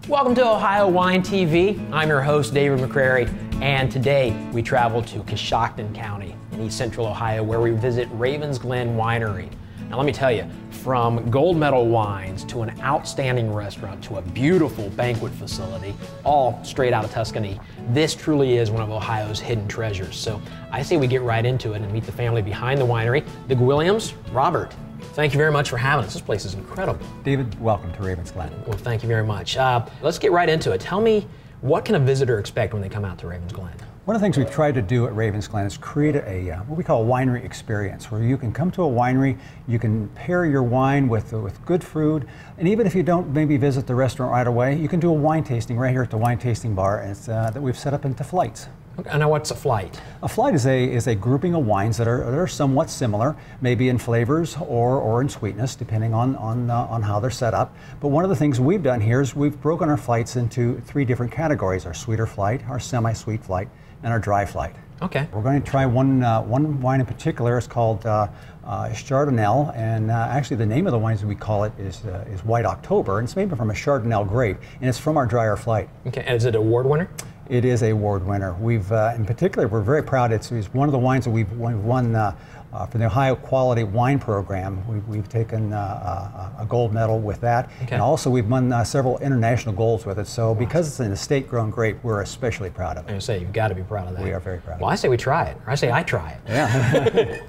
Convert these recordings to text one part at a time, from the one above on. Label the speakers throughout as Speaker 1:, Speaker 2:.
Speaker 1: Welcome to Ohio Wine TV. I'm your host, David McCrary, and today we travel to Coshocton County in East Central Ohio, where we visit Ravens Glen Winery. Now let me tell you, from gold medal wines to an outstanding restaurant to a beautiful banquet facility, all straight out of Tuscany, this truly is one of Ohio's hidden treasures. So I say we get right into it and meet the family behind the winery, the Williams. Robert, thank you very much for having us. This place is incredible.
Speaker 2: David, welcome to Ravens Glen.
Speaker 1: Well, thank you very much. Let's get right into it. Tell me, what can a visitor expect when they come out to Ravens Glen?
Speaker 2: One of the things we've tried to do at Ravens Glen is create what we call a winery experience, where you can come to a winery, you can pair your wine with good food, and even if you don't maybe visit the restaurant right away, you can do a wine tasting right here at the wine tasting bar that we've set up into flights.
Speaker 1: Okay, now what's a flight?
Speaker 2: A flight is a grouping of wines that are somewhat similar, maybe in flavors or in sweetness, depending on how they're set up. But one of the things we've done here is we've broken our flights into 3 different categories: our sweeter flight, our semi-sweet flight, and our dry flight.
Speaker 1: Okay.
Speaker 2: We're going to try one wine in particular. It's called Chardonnay, and actually the name of the wine, as we call it, is White October, and it's made from a Chardonnay grape, and it's from our drier flight.
Speaker 1: Okay, and is it an award winner?
Speaker 2: It is a award winner. We've, in particular, we're very proud. It's one of the wines that we've won for the Ohio Quality Wine Program. We've taken a gold medal with that, okay. And also we've won several international golds with it. So because it's an estate-grown grape, we're especially proud of it.
Speaker 1: I was going to say, you've got to be proud of that.
Speaker 2: We are very proud.
Speaker 1: Well, I say we try it. Or I say I try it.
Speaker 2: Yeah.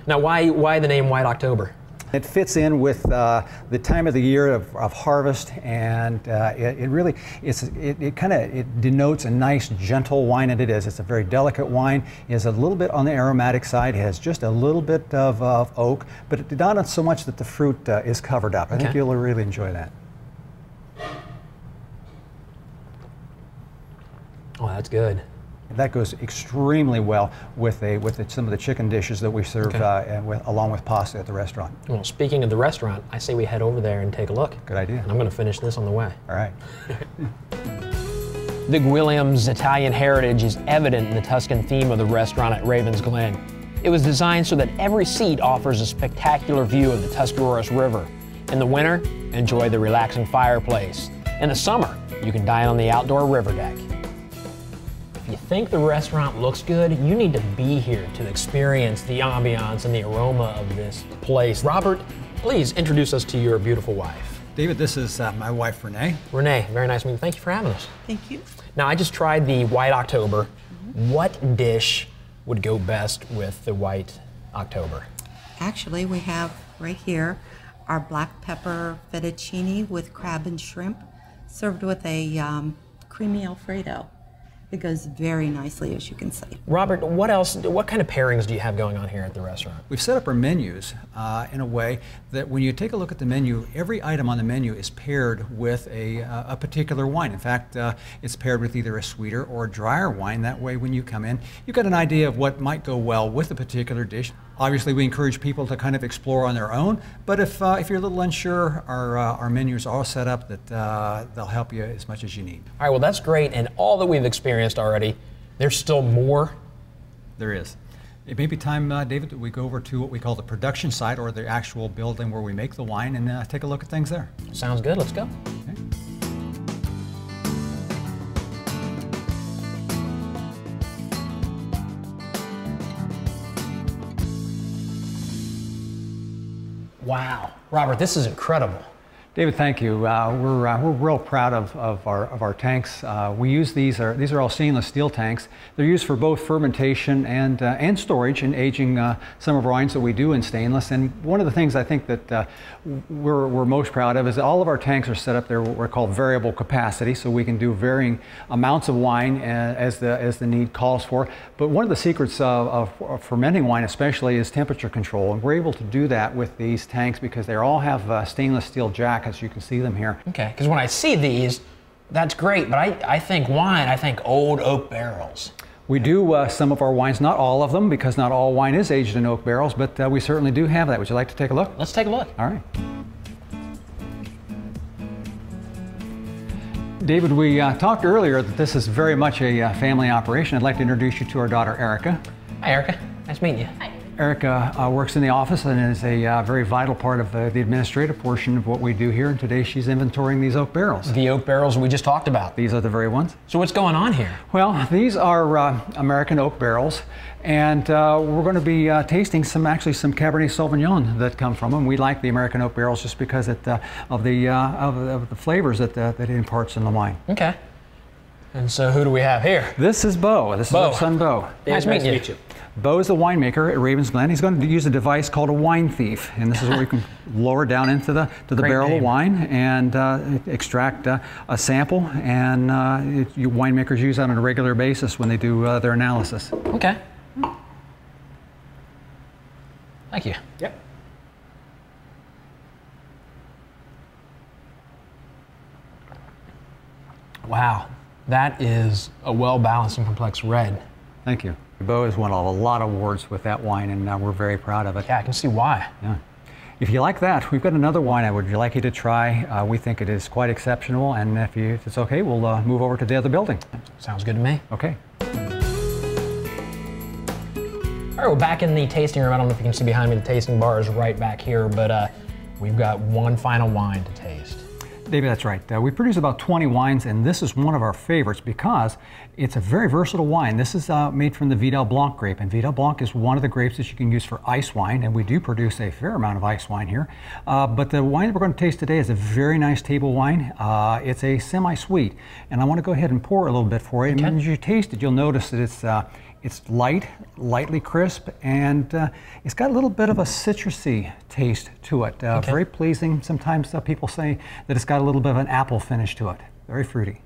Speaker 1: Now, why the name White October?
Speaker 2: It fits in with the time of the year of harvest, and it denotes a nice, gentle wine, and it is. It's a very delicate wine. It is a little bit on the aromatic side. It has just a little bit of oak, but not so much that the fruit is covered up. I think you'll really enjoy that.
Speaker 1: Oh, that's good.
Speaker 2: That goes extremely well with some of the chicken dishes that we serve along with pasta at the restaurant.
Speaker 1: Well, speaking of the restaurant, I say we head over there and take a look.
Speaker 2: Good idea.
Speaker 1: And I'm going to finish this on the way.
Speaker 2: All right.
Speaker 1: The Williams Italian heritage is evident in the Tuscan theme of the restaurant at Ravens Glen. It was designed so that every seat offers a spectacular view of the Tuscarawas River. In the winter, enjoy the relaxing fireplace. In the summer, you can dine on the outdoor river deck. If you think the restaurant looks good, you need to be here to experience the ambiance and the aroma of this place. Robert, please introduce us to your beautiful wife.
Speaker 2: David, this is my wife, Renee.
Speaker 1: Renee, very nice meeting you. Thank you for having us.
Speaker 3: Thank you.
Speaker 1: Now, I just tried the White October. What dish would go best with the White October?
Speaker 3: Actually, we have right here our black pepper fettuccine with crab and shrimp, served with a creamy Alfredo. It goes very nicely, as you can see.
Speaker 1: Robert, what else? What kind of pairings do you have going on here at the restaurant?
Speaker 2: We've set up our menus in a way that when you take a look at the menu, every item on the menu is paired with a particular wine. In fact, it's paired with either a sweeter or a drier wine. That way, when you come in, you've got an idea of what might go well with a particular dish. Obviously, we encourage people to kind of explore on their own, but if you're a little unsure, our menus are all set up that they'll help you as much as you need.
Speaker 1: All right, well, that's great, and all that we've experienced already, there's still more?
Speaker 2: There is. It may be time, David, that we go over to what we call the production site, or the actual building where we make the wine, and take a look at things there.
Speaker 1: Sounds good. Let's go.
Speaker 2: Okay.
Speaker 1: Wow. Robert, this is incredible.
Speaker 2: David, thank you. We're real proud of our tanks. We use these are all stainless steel tanks. They're used for both fermentation and storage and aging some of our wines that we do in stainless. And one of the things I think that we're most proud of is that all of our tanks are set up there what we're called variable capacity, so we can do varying amounts of wine as the need calls for. But one of the secrets of fermenting wine especially is temperature control, and we're able to do that with these tanks because they all have stainless steel jackets. You can see them here.
Speaker 1: Okay, because when I see these, that's great, but I think wine, I think old oak barrels.
Speaker 2: We do some of our wines, not all of them, because not all wine is aged in oak barrels, but we certainly do have that. Would you like to take a look?
Speaker 1: Let's take a look.
Speaker 2: All right. David, we talked earlier that this is very much a family operation. I'd like to introduce you to our daughter, Erica.
Speaker 1: Hi, Erica. Nice meeting you.
Speaker 4: Hi, David.
Speaker 2: Erica works in the office and is a very vital part of the administrative portion of what we do here. And today she's inventorying these oak barrels.
Speaker 1: The oak barrels we just talked about.
Speaker 2: These are the very ones.
Speaker 1: So what's going on here?
Speaker 2: Well, these are American oak barrels, and we're going to be tasting some Cabernet Sauvignon that come from them. We like the American oak barrels just because of the flavors that it imparts in the wine.
Speaker 1: Okay. And so who do we have here?
Speaker 2: This is Bo. This is our son Bo.
Speaker 1: Nice to meet you.
Speaker 2: Bo is a winemaker at Ravens Glen. He's going to use a device called a wine thief, and this is where we can lower down into the barrel of wine and extract a sample. And winemakers use that on a regular basis when they do their analysis.
Speaker 1: Okay. Thank you.
Speaker 2: Yep.
Speaker 1: Wow, that is a well-balanced and complex red.
Speaker 2: Thank you. Bo has won a lot of awards with that wine, and we're very proud of it.
Speaker 1: Yeah, I can see why.
Speaker 2: Yeah. If you like that, we've got another wine I would like you to try. We think it is quite exceptional, and if it's okay, we'll move over to the other building.
Speaker 1: Sounds good to me.
Speaker 2: Okay.
Speaker 1: All right, we're back in the tasting room. I don't know if you can see behind me, the tasting bar is right back here, but we've got one final wine to taste.
Speaker 2: David, that's right. We produce about 20 wines, and this is one of our favorites because it's a very versatile wine. This is made from the Vidal Blanc grape, and Vidal Blanc is one of the grapes that you can use for ice wine, and we do produce a fair amount of ice wine here. But the wine that we're going to taste today is a very nice table wine. It's a semi-sweet, and I want to go ahead and pour a little bit for you. Okay. And as you taste it, you'll notice that it's lightly crisp, and it's got a little bit of a citrusy taste to it.
Speaker 1: Okay.
Speaker 2: Very pleasing. Sometimes people say that it's got a little bit of an apple finish to it. Very fruity.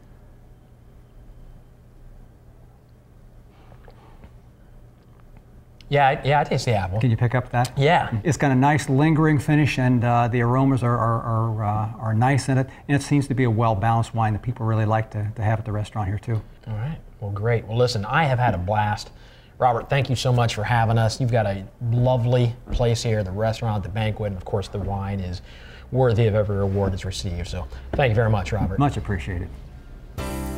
Speaker 1: Yeah, I taste the apple.
Speaker 2: Can you pick up that?
Speaker 1: Yeah.
Speaker 2: It's got a nice lingering finish, and the aromas are nice in it, and it seems to be a well-balanced wine that people really like to have at the restaurant here too.
Speaker 1: All right. Well, great. Well, listen, I have had a blast. Robert, thank you so much for having us. You've got a lovely place here, the restaurant, the banquet, and of course the wine is worthy of every award it's received. So thank you very much, Robert.
Speaker 2: Much appreciated.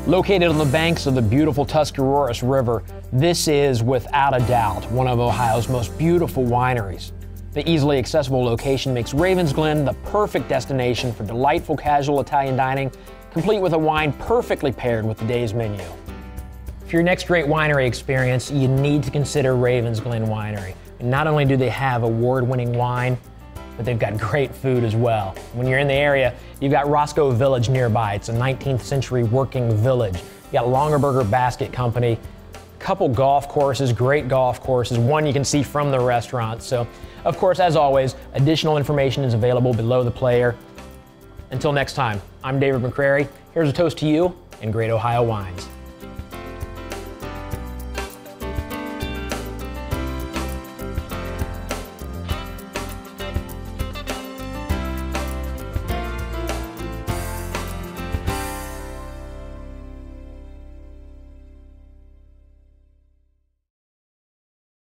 Speaker 1: Located on the banks of the beautiful Tuscarawas River, this is, without a doubt, one of Ohio's most beautiful wineries. The easily accessible location makes Ravens Glen the perfect destination for delightful casual Italian dining, complete with a wine perfectly paired with the day's menu. For your next great winery experience, you need to consider Ravens Glen Winery. And not only do they have award-winning wine, but they've got great food as well. When you're in the area, you've got Roscoe Village nearby. It's a 19th century working village. You got Longaberger Basket Company, a couple golf courses, great golf courses, one you can see from the restaurant. So, of course, as always, additional information is available below the player. Until next time, I'm David McCrary. Here's a toast to you and great Ohio wines.